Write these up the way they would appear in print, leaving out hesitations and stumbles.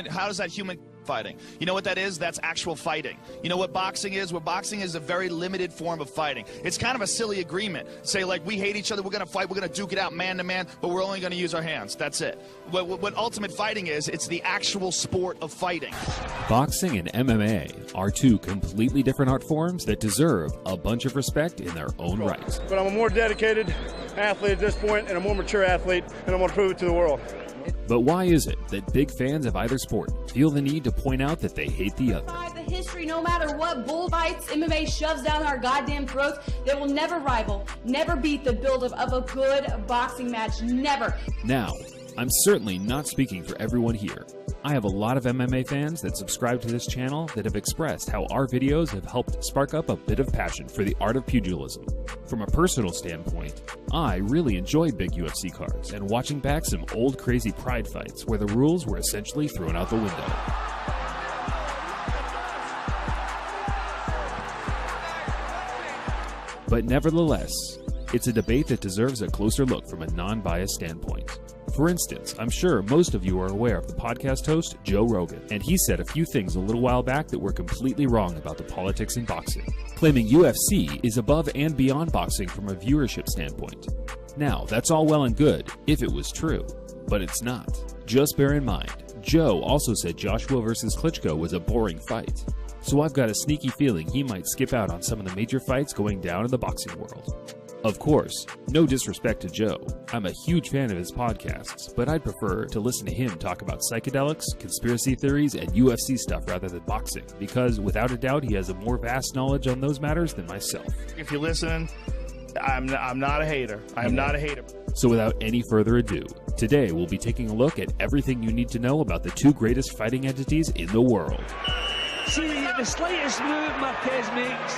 how does that human fighting? You know what that is? That's actual fighting. You know what boxing is? Well, boxing is a very limited form of fighting. It's kind of a silly agreement. Say, like, we hate each other, we're going to fight, we're going to duke it out man to man, but we're only going to use our hands. That's it. What ultimate fighting is, it's the actual sport of fighting. Boxing and MMA are two completely different art forms that deserve a bunch of respect in their own right. But I'm a more dedicated athlete at this point and a more mature athlete, and I'm going to prove it to the world. But why is it that big fans of either sport feel the need to point out that they hate the other? The history, no matter what bullfights MMA shoves down our goddamn throats, they will never rival, never beat the build of a good boxing match, never. Now, I'm certainly not speaking for everyone here. I have a lot of MMA fans that subscribe to this channel that have expressed how our videos have helped spark up a bit of passion for the art of pugilism. From a personal standpoint, I really enjoy big UFC cards and watching back some old crazy pride fights where the rules were essentially thrown out the window. But nevertheless, it's a debate that deserves a closer look from a non-biased standpoint. For instance, I'm sure most of you are aware of the podcast host Joe Rogan, and he said a few things a little while back that were completely wrong about the politics in boxing, claiming UFC is above and beyond boxing from a viewership standpoint. Now, that's all well and good if it was true, but it's not. Just bear in mind, Joe also said Joshua versus Klitschko was a boring fight. So I've got a sneaky feeling he might skip out on some of the major fights going down in the boxing world. Of course, no disrespect to Joe. I'm a huge fan of his podcasts, but I'd prefer to listen to him talk about psychedelics, conspiracy theories, and UFC stuff rather than boxing, because without a doubt he has a more vast knowledge on those matters than myself. If you're listening, I'm not a hater. I am not a hater. So without any further ado, today we'll be taking a look at everything you need to know about the two greatest fighting entities in the world. See, the slightest move Marquez makes,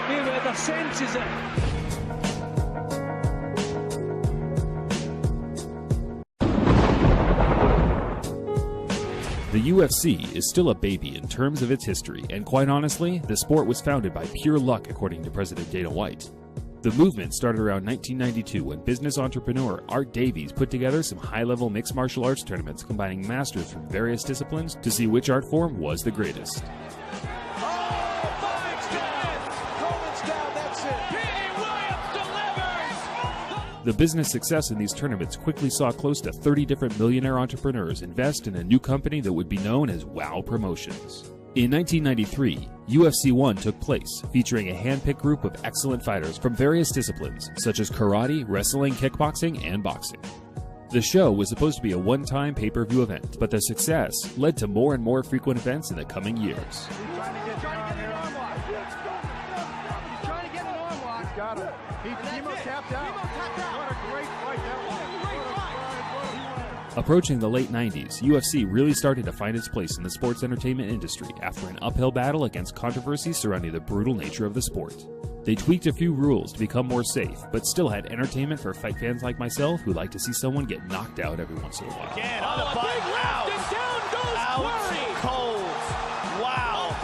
Mayweather senses it. The UFC is still a baby in terms of its history, and quite honestly, the sport was founded by pure luck according to President Dana White. The movement started around 1992 when business entrepreneur Art Davies put together some high-level mixed martial arts tournaments combining masters from various disciplines to see which art form was the greatest. The business success in these tournaments quickly saw close to 30 different millionaire entrepreneurs invest in a new company that would be known as WOW Promotions. In 1993, UFC 1 took place, featuring a hand-picked group of excellent fighters from various disciplines, such as karate, wrestling, kickboxing, and boxing. The show was supposed to be a one-time pay-per-view event, but the success led to more and more frequent events in the coming years. Approaching the late 90s, UFC really started to find its place in the sports entertainment industry after an uphill battle against controversies surrounding the brutal nature of the sport. They tweaked a few rules to become more safe, but still had entertainment for fight fans like myself who like to see someone get knocked out every once in a while. Again, on the big left, and down goes Out cold. Wow.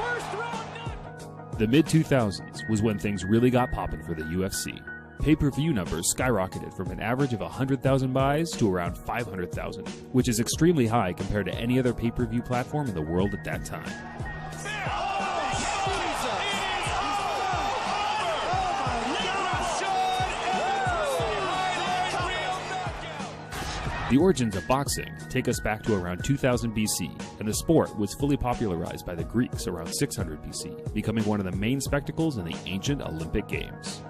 The mid-2000s was when things really got popping for the UFC. Pay-per-view numbers skyrocketed from an average of 100,000 buys to around 500,000, which is extremely high compared to any other pay-per-view platform in the world at that time. The origins of boxing take us back to around 2000 BC, and the sport was fully popularized by the Greeks around 600 BC, becoming one of the main spectacles in the ancient Olympic Games.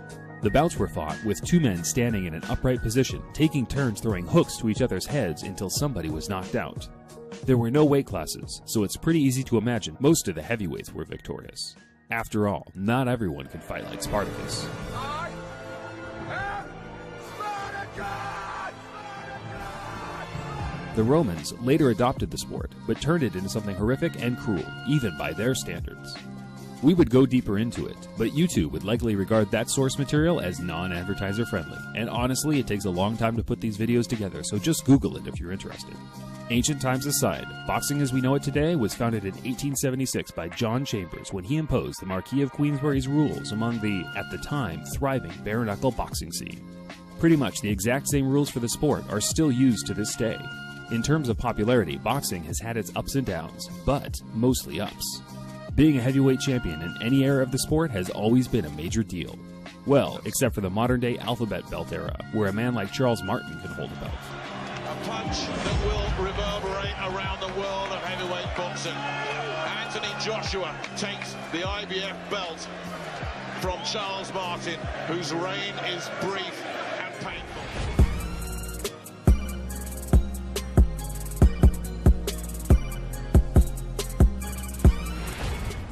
The bouts were fought with two men standing in an upright position, taking turns throwing hooks to each other's heads until somebody was knocked out. There were no weight classes, so it's pretty easy to imagine most of the heavyweights were victorious. After all, not everyone can fight like Spartacus. The Romans later adopted the sport, but turned it into something horrific and cruel, even by their standards. We would go deeper into it, but YouTube would likely regard that source material as non-advertiser friendly, and honestly it takes a long time to put these videos together, so just Google it if you're interested. Ancient times aside, boxing as we know it today was founded in 1876 by John Chambers when he imposed the Marquis of Queensberry's rules among the, at the time, thriving bare-knuckle boxing scene. Pretty much the exact same rules for the sport are still used to this day. In terms of popularity, boxing has had its ups and downs, but mostly ups. Being a heavyweight champion in any era of the sport has always been a major deal. Well, except for the modern-day alphabet belt era, where a man like Charles Martin can hold a belt. A punch that will reverberate around the world of heavyweight boxing. Anthony Joshua takes the IBF belt from Charles Martin, whose reign is brief and painful.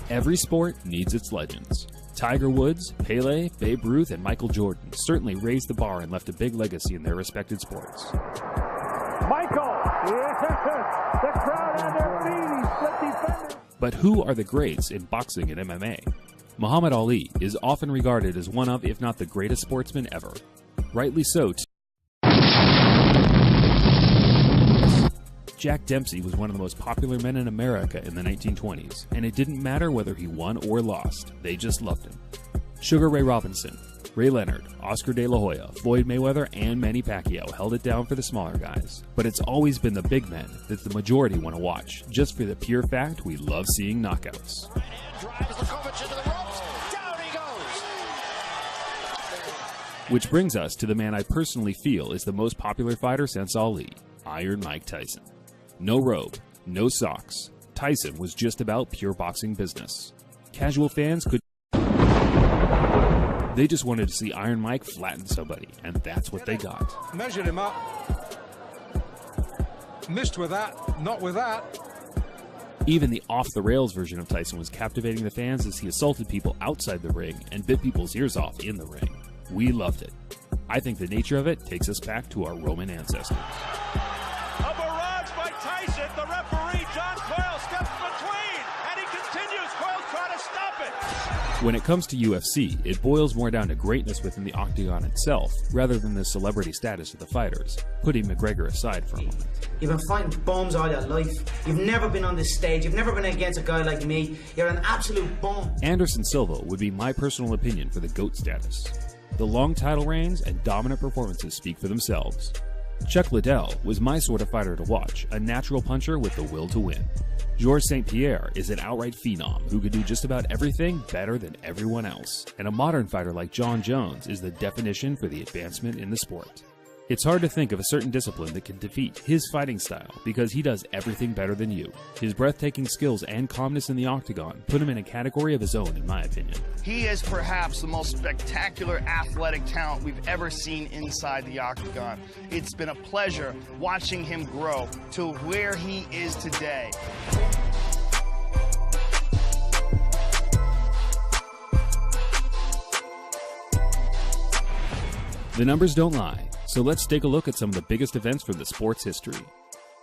Every sport needs its legends. Tiger Woods, Pele, Babe Ruth, and Michael Jordan certainly raised the bar and left a big legacy in their respected sports. Michael! The crowd on their feet. He's split defenders. But who are the greats in boxing and MMA? Muhammad Ali is often regarded as one of, if not the greatest sportsman ever. Rightly so, too. Jack Dempsey was one of the most popular men in America in the 1920s, and it didn't matter whether he won or lost, they just loved him. Sugar Ray Robinson, Ray Leonard, Oscar De La Hoya, Floyd Mayweather, and Manny Pacquiao held it down for the smaller guys. But it's always been the big men that the majority want to watch, just for the pure fact we love seeing knockouts. Which brings us to the man I personally feel is the most popular fighter since Ali, Iron Mike Tyson. No robe, no socks. Tyson was just about pure boxing business. Casual fans could... They just wanted to see Iron Mike flatten somebody, and that's what they got. Measured him up. Missed with that, not with that. Even the off-the-rails version of Tyson was captivating the fans as he assaulted people outside the ring and bit people's ears off in the ring. We loved it. I think the nature of it takes us back to our Roman ancestors. A barrage by Tyson. The referee, John Coyle, steps between, and he continues. Coyle's trying to stop it. When it comes to UFC, it boils more down to greatness within the octagon itself, rather than the celebrity status of the fighters, putting McGregor aside for a moment. You've been fighting bums all your life. You've never been on this stage. You've never been against a guy like me. You're an absolute bum. Anderson Silva would be my personal opinion for the GOAT status. The long title reigns and dominant performances speak for themselves. Chuck Liddell was my sort of fighter to watch, a natural puncher with the will to win. Georges St. Pierre is an outright phenom who could do just about everything better than everyone else, and a modern fighter like John Jones is the definition for the advancement in the sport. It's hard to think of a certain discipline that can defeat his fighting style because he does everything better than you. His breathtaking skills and calmness in the octagon put him in a category of his own, in my opinion. He is perhaps the most spectacular athletic talent we've ever seen inside the octagon. It's been a pleasure watching him grow to where he is today. The numbers don't lie. So let's take a look at some of the biggest events from the sport's history.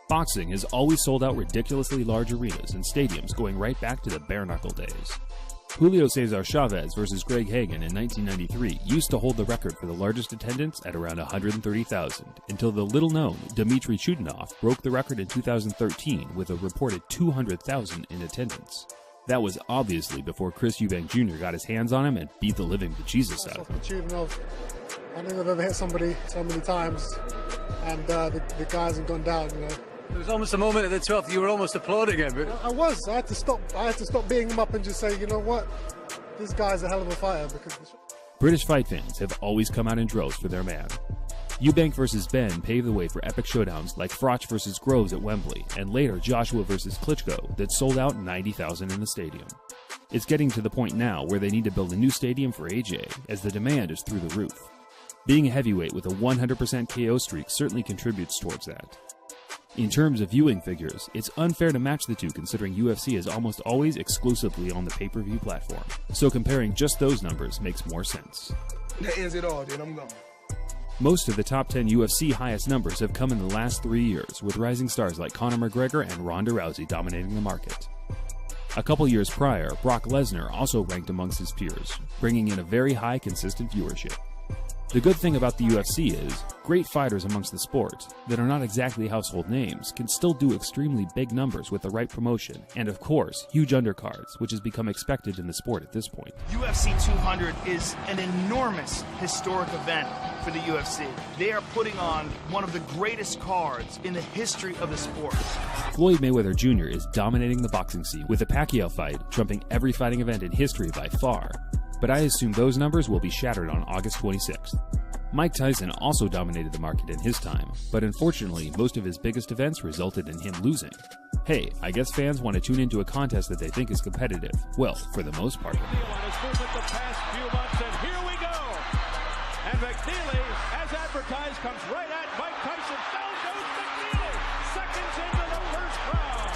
Boxing has always sold out ridiculously large arenas and stadiums going right back to the bare-knuckle days. Julio Cesar Chavez versus Greg Hagan in 1993 used to hold the record for the largest attendance at around 130,000, until the little-known Dmitry Chutinov broke the record in 2013 with a reported 200,000 in attendance. That was obviously before Chris Eubank Jr. got his hands on him and beat the living bejesus out of him. I don't think I've ever hit somebody so many times, and the guy hasn't gone down, you know. There was almost a moment at the 12th you were almost applauding him. But... I had to stop beating him up and just say, you know what, this guy's a hell of a fighter. Because British fight fans have always come out in droves for their man. Eubank versus Ben paved the way for epic showdowns like Froch versus Groves at Wembley, and later Joshua versus Klitschko that sold out 90,000 in the stadium. It's getting to the point now where they need to build a new stadium for AJ, as the demand is through the roof. Being a heavyweight with a 100% KO streak certainly contributes towards that. In terms of viewing figures, it's unfair to match the two considering UFC is almost always exclusively on the pay-per-view platform, so comparing just those numbers makes more sense. That ends it all, dude. I'm gone. Most of the top 10 UFC highest numbers have come in the last 3 years, with rising stars like Conor McGregor and Ronda Rousey dominating the market. A couple years prior, Brock Lesnar also ranked amongst his peers, bringing in a very high consistent viewership. The good thing about the UFC is, great fighters amongst the sport that are not exactly household names can still do extremely big numbers with the right promotion, and of course, huge undercards, which has become expected in the sport at this point. UFC 200 is an enormous historic event for the UFC. They are putting on one of the greatest cards in the history of the sport. Floyd Mayweather Jr. is dominating the boxing scene, with the Pacquiao fight trumping every fighting event in history by far. But I assume those numbers will be shattered on August 26th. Mike Tyson also dominated the market in his time, but unfortunately, most of his biggest events resulted in him losing. Hey, I guess fans want to tune into a contest that they think is competitive. Well, for the most part. And here we go. And McNeely, as advertised, comes right at Mike Tyson. Down goes McNeely. Seconds into the first round.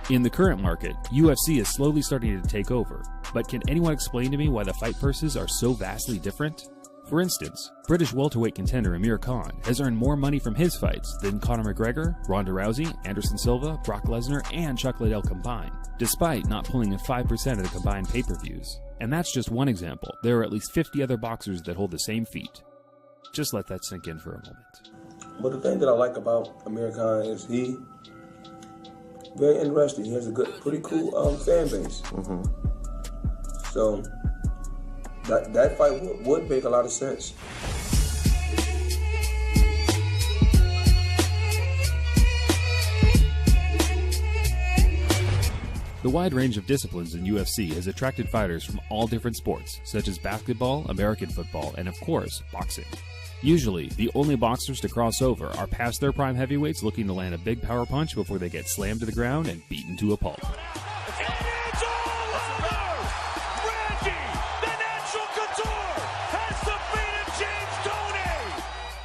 In the current market, UFC is slowly starting to take over. But can anyone explain to me why the fight purses are so vastly different? For instance, British welterweight contender Amir Khan has earned more money from his fights than Conor McGregor, Ronda Rousey, Anderson Silva, Brock Lesnar, and Chuck Liddell combined, despite not pulling in 5% of the combined pay-per-views. And that's just one example. There are at least 50 other boxers that hold the same feat. Just let that sink in for a moment. But the thing that I like about Amir Khan is he very interesting. He has a pretty cool fan base. So that fight would make a lot of sense. The wide range of disciplines in UFC has attracted fighters from all different sports, such as basketball, American football, and of course, boxing. Usually, the only boxers to cross over are past their prime heavyweights looking to land a big power punch before they get slammed to the ground and beaten to a pulp.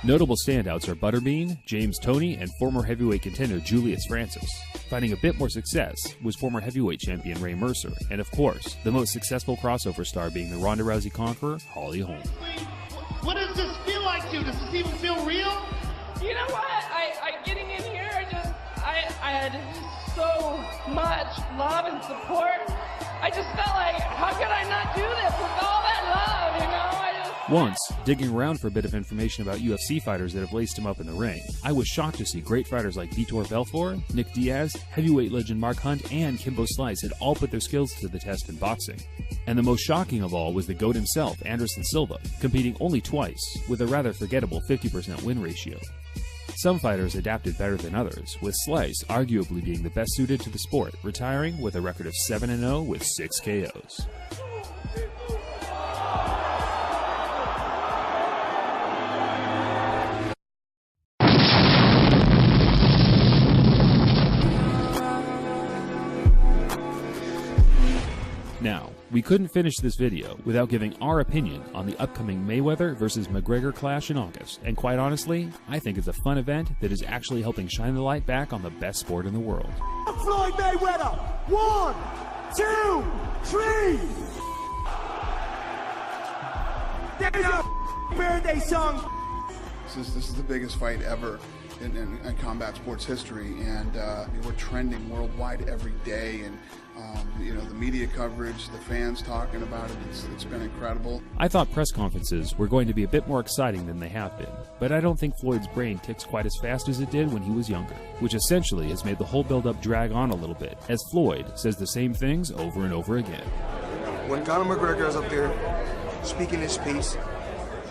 Notable standouts are Butterbean, James Toney, and former heavyweight contender Julius Francis. Finding a bit more success was former heavyweight champion Ray Mercer, and of course, the most successful crossover star being the Ronda Rousey conqueror, Holly Holm. What does this feel like to you? Does this even feel real? You know what? Getting in here, I had so much love and support. I just felt like, how could I not do this with all that love, you know? Once, digging around for a bit of information about UFC fighters that have laced him up in the ring, I was shocked to see great fighters like Vitor Belfort, Nick Diaz, heavyweight legend Mark Hunt, and Kimbo Slice had all put their skills to the test in boxing. And the most shocking of all was the GOAT himself, Anderson Silva, competing only twice, with a rather forgettable 50% win ratio. Some fighters adapted better than others, with Slice arguably being the best suited to the sport, retiring with a record of 7-0 with 6 KOs. Now, we couldn't finish this video without giving our opinion on the upcoming Mayweather vs. McGregor clash in August, and quite honestly, I think it's a fun event that is actually helping shine the light back on the best sport in the world. Floyd Mayweather, 1, 2, 3. There's a birthday song. This is the biggest fight ever in combat sports history, and we're trending worldwide every day, and the media coverage, the fans talking about it, it's been incredible. I thought press conferences were going to be a bit more exciting than they have been, but I don't think Floyd's brain ticks quite as fast as it did when he was younger, which essentially has made the whole build-up drag on a little bit, as Floyd says the same things over and over again. When Conor McGregor is up there speaking his piece,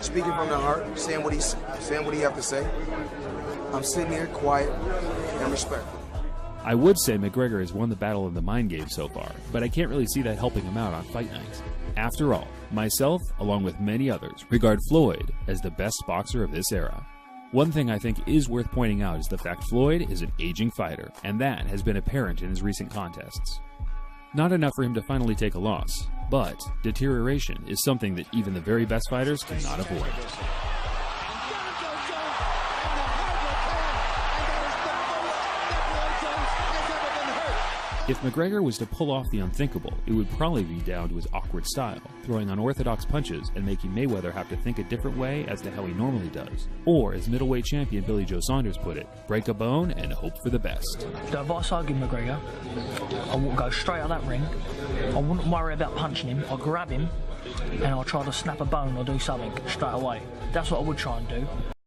speaking from the heart, saying what he have to say, I'm sitting here quiet and respectful. I would say McGregor has won the battle of the mind game so far, but I can't really see that helping him out on fight night. After all, myself, along with many others, regard Floyd as the best boxer of this era. One thing I think is worth pointing out is the fact Floyd is an aging fighter, and that has been apparent in his recent contests. Not enough for him to finally take a loss, but deterioration is something that even the very best fighters cannot avoid. If McGregor was to pull off the unthinkable, it would probably be down to his awkward style, throwing unorthodox punches and making Mayweather have to think a different way as to how he normally does. Or, as middleweight champion Billy Joe Saunders put it, break a bone and hope for the best. So if I saw McGregor, I would go straight out of that ring. I wouldn't worry about punching him. I'd grab him and I'll try to snap a bone or do something straight away. That's what I would try and do.